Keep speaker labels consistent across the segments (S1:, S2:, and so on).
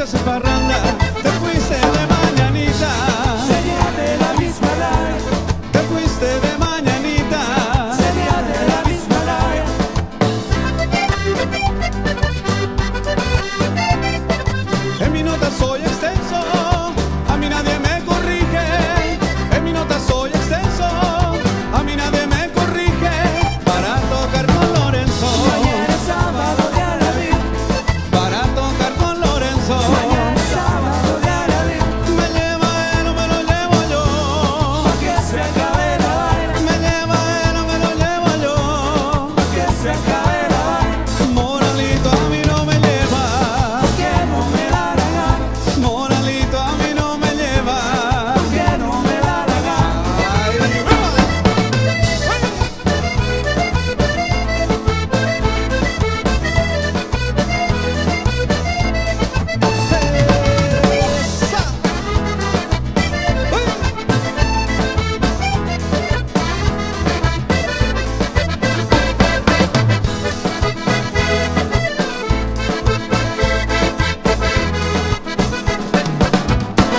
S1: fuiste a parranda, te fuiste de mañanita.
S2: Sería de la misma life.
S1: Te fuiste de mañanita.
S2: Sería de la misma life.
S1: En mi nota soy extenso, a mí nadie me corrige. En mi nota soy extenso, a mí nadie me corrige. Para tocar con Lorenzo,
S2: Mañana es sábado de Alaví.
S1: para tocar con Lorenzo.
S2: Mañana es sábado de Alaví.
S1: Me lleva él o me lo llevo yo.
S2: Pa' que se acabe la vaina.
S1: Me lleva él o me lo llevo yo.
S2: Pa' que se acabe la vaina.
S1: Moralito a mí no me lleva.
S2: Que no me da la gana.
S1: Moralito a mí no me lleva.
S2: Que no me da la gana.
S1: Ay,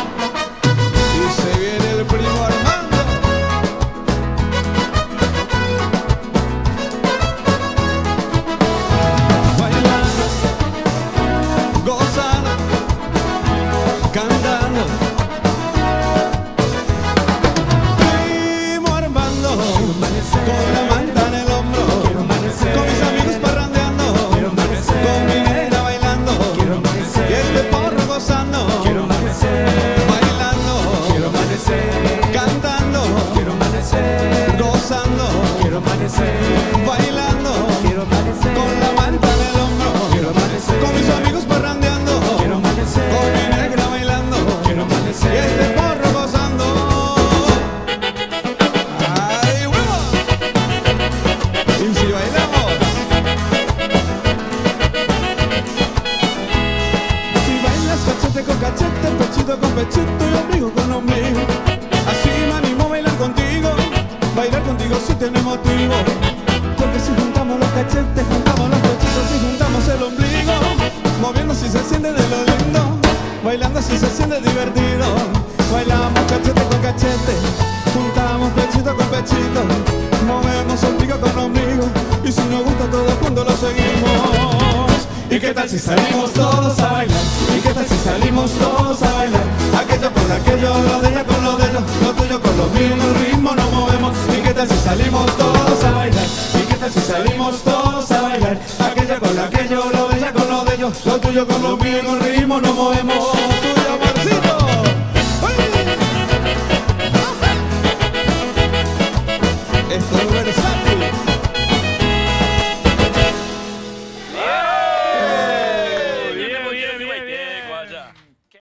S1: y se viene el primo Armando. Bailando, gozando, cantando. Primo Armando, con la manta en el hombro,
S2: Quiero amanecer.
S1: con mis amigos parrandeando,
S2: Quiero amanecer.
S1: con mi negra bailando,
S2: Quiero amanecer.
S1: y este porro gozando,
S2: Quiero amanecer.
S1: bailando,
S2: Quiero amanecer.
S1: cantando,
S2: Quiero amanecer.
S1: gozando,
S2: Quiero amanecer.
S1: bailando,
S2: Quiero amanecer.
S1: con la manta en el hombro,
S2: Quiero amanecer.
S1: con mis amigos parrandeando,
S2: Quiero amanecer.
S1: con mi negra bailando,
S2: Quiero amanecer.
S1: y este porro gozando. ¡Ay, huevo! Y si bailamos, si bailas cachete con cachete, pechito con pechito y ombligo con ombligo, así me animo a bailar contigo. Bailar contigo si tiene motivo, porque si juntamos los cachetes, juntamos los pechitos y juntamos el ombligo, moviendo si se siente de lo lindo, bailando si se siente divertido. Bailamos cachete con cachete, juntamos pechito con pechito, movemos ombligo con ombligo, y si nos gusta todos juntos lo seguimos. ¿Y qué tal si salimos todos a bailar? ¿Y qué tal si salimos todos a bailar? Aquello con aquello, lo de ella con lo de ellos, lo tuyo con lo mío, el ritmo nos movemos. ¿Y qué tal si salimos todos a bailar? ¿Y qué tal si salimos todos a bailar? Aquello con aquello, lo de ella con lo de ellos, lo tuyo con lo mío,